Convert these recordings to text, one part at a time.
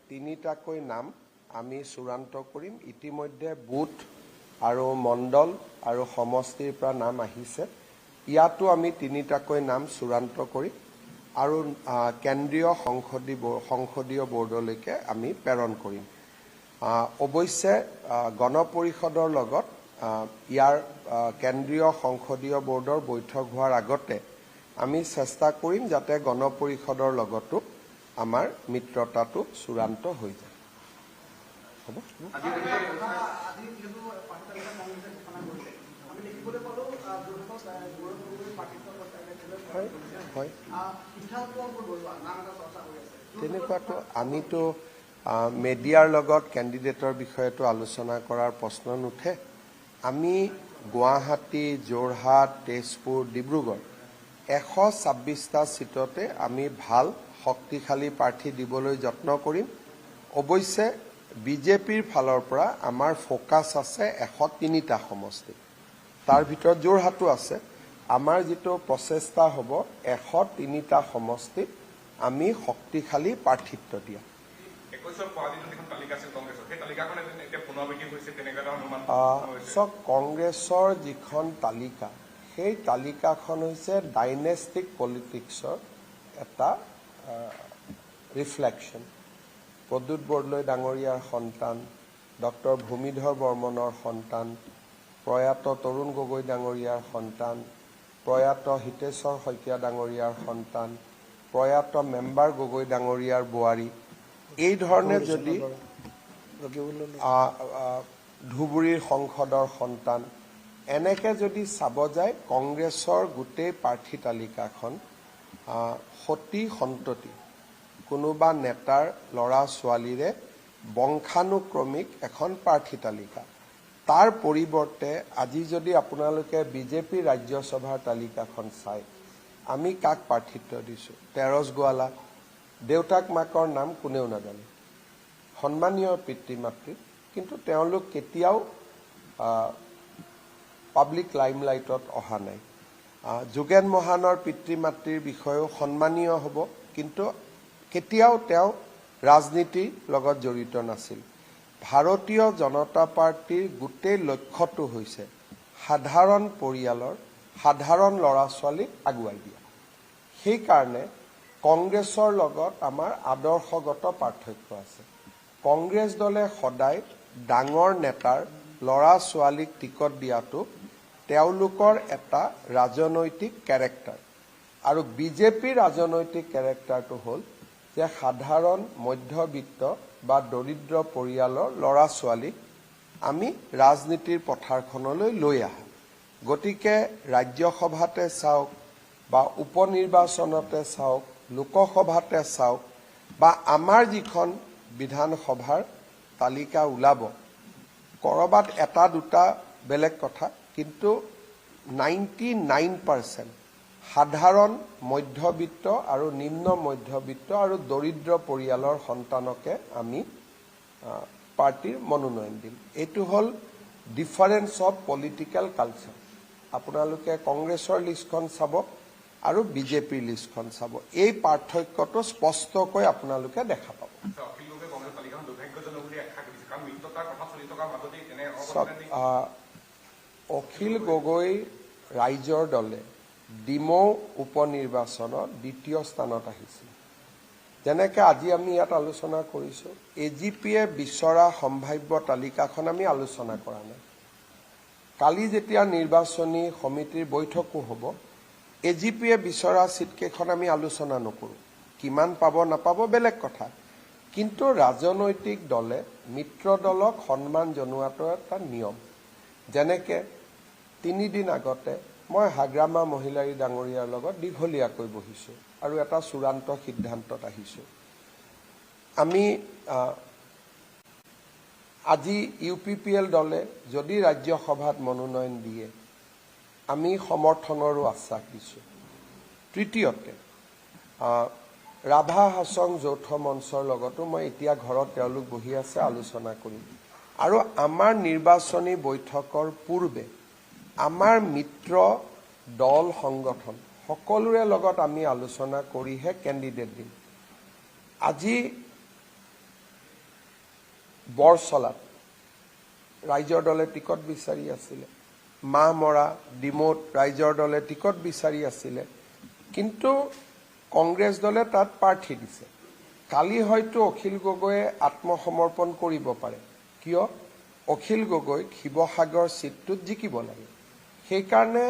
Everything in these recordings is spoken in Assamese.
তিনিটাকৈ নাম আমি চূড়ান্ত কৰিম। ইতিমধ্যে বুথ আৰু মণ্ডল আৰু সমষ্টিৰ পৰা নাম আহিছে। ইয়াতো আমি তিনিটাকৈ নাম চূড়ান্ত কৰিম আৰু কেন্দ্ৰীয় সংসদীয় বোৰ্ডলৈকে আমি প্ৰেৰণ কৰিম। অৱশ্যে গণ পৰিষদৰ লগত ইয়াৰ কেন্দ্ৰীয় সংসদীয় বোৰ্ডৰ বৈঠক হোৱাৰ আগতে আমি চেষ্টা কৰিম যাতে গণ পৰিষদৰ লগতো আমাৰ মিত্ৰতাটো চূড়ান্ত হৈ যায়। হ'ব? হয়, তেনেকুৱাটো আমিতো মিডিয়াৰ লগত কেণ্ডিডেটৰ বিষয়েটো আলোচনা কৰাৰ প্ৰশ্ন নুঠে। আমি গুৱাহাটী, যোৰহাট, তেজপুৰ, ডিব্ৰুগড় 126টা সিটতে আমি ভাল শক্তিশালী প্ৰাৰ্থী দিবলৈ যত্ন কৰিম। অৱশ্যে বিজেপিৰ ফালৰ পৰা আমাৰ ফোকাছ আছে 103টা সমষ্টি, তাৰ ভিতৰত যোৰহাটো আছে। আমাৰ যিটো প্ৰচেষ্টা হ'ব 103টা সমষ্টিত আমি শক্তিশালী প্ৰাৰ্থিত্ব দিয়া। কংগ্ৰেছৰ যিখন তালিকা, সেই তালিকাখন হৈছে ডাইনেষ্টিক পলিটিক্সৰ এটা ৰিফ্লেকশ্যন। প্ৰদ্যুৎ বৰদলৈ ডাঙৰীয়াৰ সন্তান, ডক্টৰ ভূমিধৰ বৰ্মনৰ সন্তান, প্ৰয়াত তৰুণ গগৈ ডাঙৰীয়াৰ সন্তান, প্ৰয়াত হিতেশ্বৰ শইকীয়া ডাঙৰীয়াৰ সন্তান, প্ৰয়াত মেম্বাৰ গগৈ ডাঙৰীয়াৰ বোৱাৰী, এই ধৰণে যদি ধুবুৰীৰ সংসদৰ সন্তান, এনেকে যদি চাব যায় কংগ্ৰেছৰ গোটেই প্ৰাৰ্থী তালিকাখন সতী সন্ততি কোনোবা নেতাৰ ল'ৰা ছোৱালীৰে বংশানুক্ৰমিক এখন প্ৰাৰ্থী তালিকা। তাৰ পৰিৱৰ্তে আজি যদি আপোনালোকে বিজেপি ৰাজ্যসভাৰ তালিকাখন চায়, আমি কাক প্ৰাৰ্থিত্ব দিছোঁ? তেৰছ গোৱালা, দেউতাক মাকৰ নাম কোনেও নাজানে, সন্মানীয় পিতৃ মাতৃ, কিন্তু তেওঁলোক কেতিয়াও পাব্লিক লাইমলাইটত অহা নাই। যোগেন মহানৰ পিতৃ মাতৃৰ বিষয়েও সন্মানীয় হ'ব, কিন্তু কেতিয়াও তেওঁ ৰাজনীতিৰ লগত জড়িত নাছিল। ভাৰতীয় জনতা পাৰ্টিৰ গোটেই লক্ষ্যটো হৈছে সাধাৰণ পৰিয়ালৰ সাধাৰণ ল'ৰা ছোৱালীক আগুৱাই দিয়া। সেইকাৰণে কংগ্ৰেছৰ লগত আমাৰ আদৰ্শগত পাৰ্থক্য আছে। কংগ্ৰেছ দলে সদায় ডাঙৰ নেতাৰ ল'ৰা ছোৱালীক টিকট দিয়াটো তেওঁলোকৰ এটা ৰাজনৈতিক কেৰেক্টাৰ, আৰু বিজেপিৰ ৰাজনৈতিক কেৰেক্টাৰটো হ'ল যে সাধাৰণ মধ্যবিত্ত বা দৰিদ্ৰ পৰিয়ালৰ ল'ৰা ছোৱালীক আমি ৰাজনীতিৰ পথাৰখনলৈ লৈ আহা। গতিকে ৰাজ্যসভাতে চাওক বা উপ নিৰ্বাচনতে চাওক, লোকসভাতে চাওক বা আমাৰ যিখন বিধানসভাৰ তালিকা ওলাব, ক'ৰবাত এটা দুটা বেলেগ কথা, কিন্তু 99% সাধাৰণ মধ্যবিত্ত আৰু নিম্ন মধ্যবিত্ত আৰু দৰিদ্ৰ পৰিয়ালৰ সন্তানকে আমি পাৰ্টিৰ মনোনয়ন দিম। এইটো হ'ল ডিফাৰেন্স অফ পলিটিকেল কালচাৰ। আপোনালোকে কংগ্ৰেছৰ লিষ্টখন চাব আৰু বিজেপিৰ লিষ্টখন চাব, এই পাৰ্থক্যটো স্পষ্টকৈ আপোনালোকে দেখা পাব। অখিল গগৈ ৰাইজৰ দলে ডিমৌ উপ নিৰ্বাচনত দ্বিতীয় স্থানত আহিছিল। যেনেকৈ আজি আমি ইয়াত আলোচনা কৰিছোঁ, এজিপিয়ে বিচৰা সম্ভাৱ্য তালিকাখন আমি আলোচনা কৰা নাই। কালি যেতিয়া নিৰ্বাচনী সমিতিৰ বৈঠকো হ'ব, এজিপিয়ে বিচৰা চিটকেইখন আমি আলোচনা নকৰোঁ। কিমান পাব নাপাব বেলেগ কথা, কিন্তু ৰাজনৈতিক দলে মিত্ৰ দলক সন্মান জনোৱাটো এটা নিয়ম। যেনেকৈ 3 দিন আগতে মই হাগ্ৰামা মহিলাৰী ডাঙৰীয়াৰ লগত দীঘলীয়াকৈ বহিছোঁ আৰু এটা চূড়ান্ত সিদ্ধান্তত আহিছোঁ। আমি আজি UPPL দলে যদি ৰাজ্যসভাত মনোনয়ন দিয়ে, আমি সমৰ্থনৰো আশ্বাস দিছোঁ। তৃতীয়তে ৰাভা হাছং যৌথ মঞ্চৰ লগতো মই এতিয়া ঘৰত তেওঁলোক বহি আছে, আলোচনা কৰিম। আৰু আমাৰ নিৰ্বাচনী বৈঠকৰ পূৰ্বে আমাৰ মিত্ৰ দল সংগঠন সকলোৰে লগত আমি আলোচনা কৰিহে কেণ্ডিডেট দিম। আজি বৰচলাত ৰাইজৰ দলে টিকট বিচাৰি আছিলে, মাহমৰা ডিমৌত ৰাইজৰ দলে টিকট বিচাৰি আছিলে, কিন্তু কংগ্ৰেছ দলে তাত প্ৰাৰ্থী দিছে। কালি হয়তো অখিল গগৈয়ে আত্মসমৰ্পণ কৰিব পাৰে, কিয় অখিল গগৈক শিৱসাগৰ চিটটোত জিকিব লাগে। সেইকাৰণে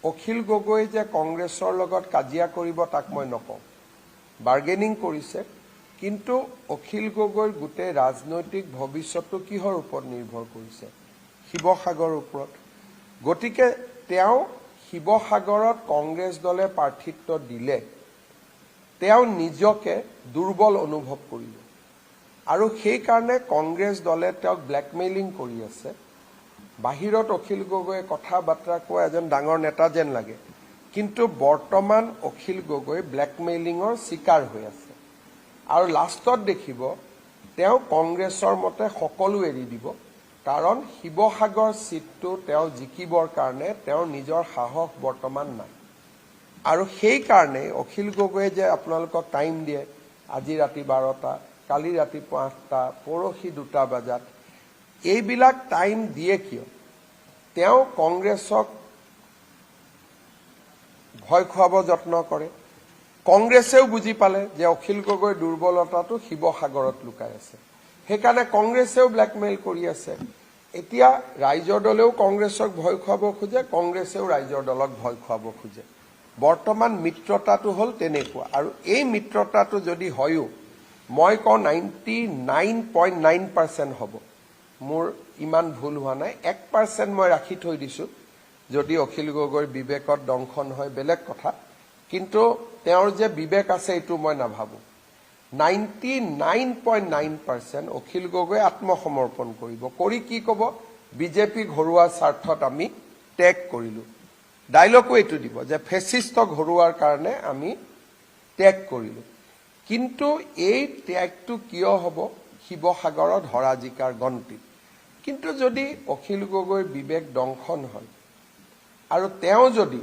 অখিল গগৈ যে কংগ্ৰেছৰ লগত কাজিয়া কৰিব তাক মই নকওঁ, বাৰ্গেনিং কৰিছে, কিন্তু অখিল গগৈৰ গোটেই ৰাজনৈতিক ভৱিষ্যতটো কিহৰ ওপৰত নিৰ্ভৰ কৰিছে? শিৱসাগৰৰ ওপৰত। গতিকে তেওঁ শিৱসাগৰত কংগ্ৰেছ দলে প্ৰাৰ্থিত্ব দিলে তেওঁ নিজকে দুৰ্বল অনুভৱ কৰিব, আৰু সেইকাৰণে কংগ্ৰেছ দলে তেওঁক ব্লেকমেইলিং কৰি আছে। বাহিৰত অখিল গগৈয়ে কথা বাৰ্তা কোৱা এজন ডাঙৰ নেতা যেন লাগে, কিন্তু বৰ্তমান অখিল গগৈ ব্লেকমেইলিঙৰ চিকাৰ হৈ আছে। আৰু লাষ্টত দেখিব তেওঁ কংগ্ৰেছৰ মতে সকলো এৰি দিব, কাৰণ শিৱসাগৰ চিটটো তেওঁ জিকিবৰ কাৰণে তেওঁৰ নিজৰ সাহস বৰ্তমান নাই। আৰু সেইকাৰণে অখিল গগৈয়ে যে আপোনালোকক টাইম দিয়ে, আজি ৰাতি 12টা, কালি ৰাতিপুৱা 8টা, পৰহি 2টা বজাত, এইবিলাক টাইম দিয়ে কিয়? তেওঁ কংগ্ৰেছক ভয় খুৱাব যত্ন কৰে। কংগ্ৰেছেও বুজি পালে যে অখিল গগৈৰ দুৰ্বলতাটো শিৱসাগৰত লুকাই আছে, সেইকাৰণে কংগ্ৰেছেও ব্লেকমেইল কৰি আছে। এতিয়া ৰাইজৰ দলেও কংগ্ৰেছক ভয় খুৱাব খোজে, কংগ্ৰেছেও ৰাইজৰ দলক ভয় খুৱাব খোজে। বৰ্তমান মিত্ৰতাটো হ'ল তেনেকুৱা, আৰু এই মিত্ৰতাটো যদি হয়ও মই কওঁ 99.9% হ'ব, মোৰ ইমান ভুল হোৱা নাই। 1% মই ৰাখি থৈ দিছোঁ, যদি অখিল গগৈৰ বিবেকত দংশন হয় বেলেগ কথা, কিন্তু তেওঁৰ যে বিবেক আছে এইটো মই নাভাবোঁ। 99.9% অখিল গগৈ আত্মসমৰ্পণ কৰিব, কৰি কি ক'ব? বিজেপি ঘৰুৱা স্বাৰ্থত আমি ত্যাগ কৰিলোঁ। ডাইলগো এইটো দিব যে ফেচিষ্টক ঘৰুৱাৰ কাৰণে আমি ত্যাগ কৰিলোঁ। কিন্তু এই ত্যাগটো কিয় হ'ব? শিৱসাগৰত হৰাজিকাৰ গন্তিত। কিন্তু যদি অখিল গগৈৰ বিবেক দংশন হয় আৰু তেওঁ যদি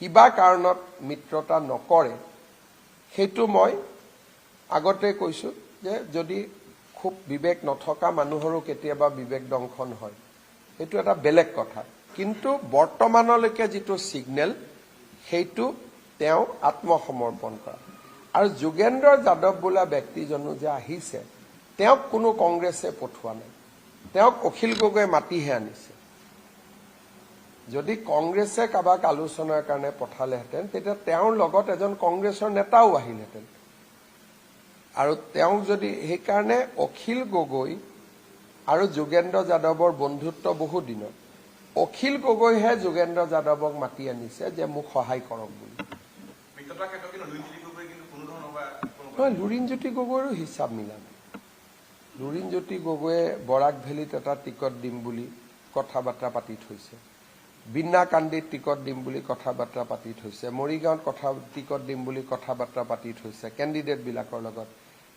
কিবা কাৰণত মিত্ৰতা নকৰে, সেইটো মই আগতে কৈছোঁ যে যদি খুব বিবেক নথকা মানুহৰো কেতিয়াবা বিবেক দংশন হয়, সেইটো এটা বেলেগ কথা। কিন্তু বৰ্তমানলৈকে যিটো ছিগনেল, সেইটো তেওঁ আত্মসমৰ্পণ কৰা। আৰু যোগেন্দ্ৰ যাদৱ বোলা ব্যক্তিজনো যে আহিছে, তেওঁক কোনো কংগ্ৰেছে পঠোৱা নাই, তেওঁক অখিল গগৈয়ে মাতিহে আনিছে। যদি কংগ্ৰেছে কাৰোবাক আলোচনাৰ কাৰণে পঠালেহেঁতেন, তেতিয়া তেওঁৰ লগত এজন কংগ্ৰেছৰ নেতাও আহিলহেঁতেন। আৰু তেওঁক যদি, সেইকাৰণে অখিল গগৈ আৰু যোগেন্দ্ৰ যাদৱৰ বন্ধুত্ব বহু দিনৰ। অখিল গগৈহে যোগেন্দ্ৰ যাদৱক মাতি আনিছে যে মোক সহায় কৰক বুলি। লুৰিণজ্যোতি গগৈৰো হিচাপ মিলা নাই। লুৰিণজ্যোতি গগৈয়ে বৰাক ভেলীত এটা টিকট দিম বুলি কথা বাৰ্তা পাতি থৈছে, বিন্নাকান্দিত টিকট দিম বুলি কথা বাৰ্তা পাতি থৈছে, মৰিগাঁৱত টিকট দিম বুলি কথা বাৰ্তা পাতি থৈছে কেণ্ডিডেটবিলাকৰ লগত,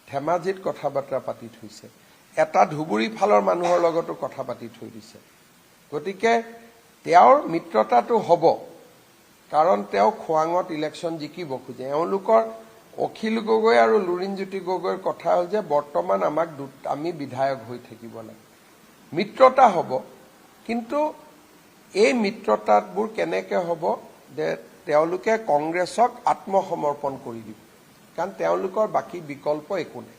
ধেমাজিত কথা বাৰ্তা পাতি থৈছে, এটা ধুবুৰী ফালৰ মানুহৰ লগতো কথা পাতি থৈ দিছে। গতিকে তেওঁৰ মিত্ৰতাটো হ'ব, কাৰণ তেওঁ খোৱাঙত ইলেকশ্যন জিকিব খোজে। এওঁলোকৰ অখিল গগৈ আৰু লুৰিণজ্যোতি গগৈৰ কথা হ'ল যে বৰ্তমান আমি বিধায়ক হৈ থাকিব লাগে, মিত্ৰতা হ'ব। কিন্তু এই মিত্ৰতাবোৰ কেনেকৈ হ'ব? যে তেওঁলোকে কংগ্ৰেছক আত্মসমৰ্পণ কৰি দিব, কাৰণ তেওঁলোকৰ বাকী বিকল্প একো নাই।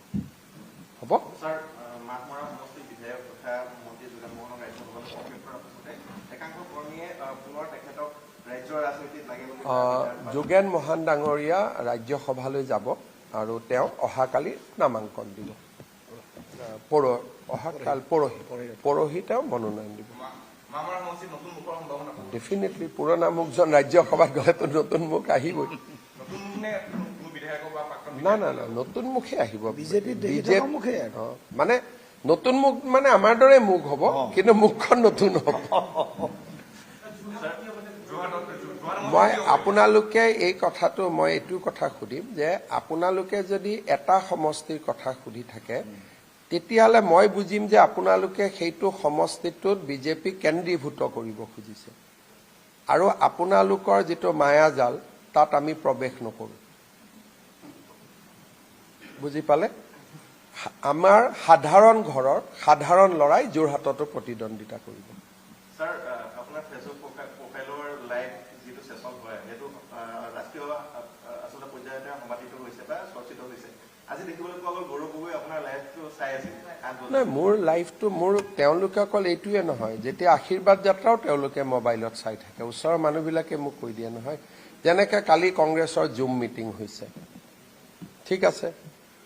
হ'ব যোগেন মহান ডাঙৰীয়া ৰাজ্যসভালৈ যাব, আৰু তেওঁ অহাকালি নামাংকন দিব। পৰহি তেওঁ মনোনয়ন দিব। ডেফিনেটলি পুৰণা মুখজন ৰাজ্যসভাত গ'লেতো নতুন মুখ আহিবই। না না না, নতুন মুখে আহিব। মানে নতুন মুখ মানে আমাৰ দৰে মুখ হ'ব, কিন্তু মুখখন নতুন হ'ব। মই আপোনালোকে এই কথাটো মই এইটো কথা সুধিম যে আপোনালোকে যদি এটা সমষ্টিৰ কথা সুধি থাকে, তেতিয়াহ'লে মই বুজিম যে আপোনালোকে সেইটো সমষ্টিটোত বিজেপি কেন্দ্ৰীভূত কৰিব খুজিছে, আৰু আপোনালোকৰ যিটো মায়াজাল তাত আমি প্ৰৱেশ নকৰোঁ। বুজি পালে? আমাৰ সাধাৰণ ঘৰৰ সাধাৰণ লৰাই যোৰহাটতো প্ৰতিদ্বন্দ্বিতা কৰিব। স্যাৰ আপোনাৰ ফেচবুক প্ৰফাইলৰ লাইভ যিটো সেশন হয় সেইটো ৰাষ্ট্ৰীয় আসলে পৰ্যায়তে সমাধিত হৈছে বা চৰ্চিত হৈছে। আজি দেখিবলৈ পোৱা গ'ল গৌৰৱ গগৈ আপোনাৰ লাইভটো চাই আছিল। নাই, মোৰ লাইভটো মোৰ তেওঁলোকে অকল এইটোৱে নহয়, যেতিয়া আশীৰ্বাদ যাত্ৰাও তেওঁলোকে মোবাইলত চাই থাকে। ওচৰৰ মানুহবিলাকে মোক কৈ দিয়ে নহয়, যেনেকৈ কালি কংগ্ৰেছৰ জুম মিটিং হৈছে, ঠিক আছে,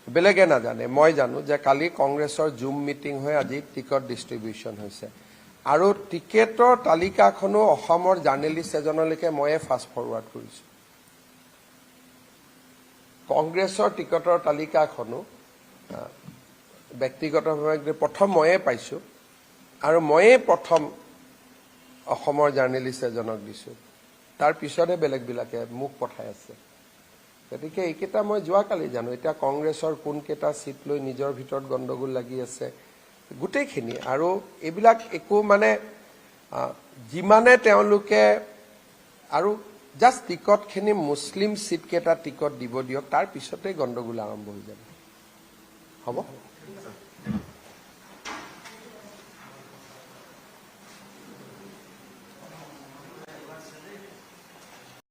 বেলেগে নাজানে, মই জানো যে কালি কংগ্ৰেছৰ জুম মিটিং হৈ আজি টিকট ডিষ্ট্ৰিবিউশ্যন হৈছে আৰু টিকেটৰ তালিকাখনো অসমৰ জাৰ্নেলিষ্ট এজনলৈকে ময়ে ফাষ্ট ফৰৱাৰ্ড কৰিছোঁ। কংগ্ৰেছৰ টিকটৰ তালিকাখনো ব্যক্তিগতভাৱে প্ৰথম ময়ে পাইছোঁ আৰু ময়ে প্ৰথম অসমৰ জাৰ্নেলিষ্ট এজনক দিছোঁ, তাৰ পিছতহে বেলেগবিলাকে মোক পঠাই আছে। গতিকে এইকেইটা মই যোৱাকালি জানো। এতিয়া কংগ্ৰেছৰ কোনকেইটা চিট লৈ নিজৰ ভিতৰত গণ্ডগোল লাগি আছে গোটেইখিনি, আৰু এইবিলাক একো মানে যিমানে তেওঁলোকে আৰু জাষ্ট টিকটখিনি মুছলিম চিটকেইটা টিকট দিব দিয়ক, তাৰ পিছতেই গণ্ডগোল আৰম্ভ হৈ যাব। হ'ব।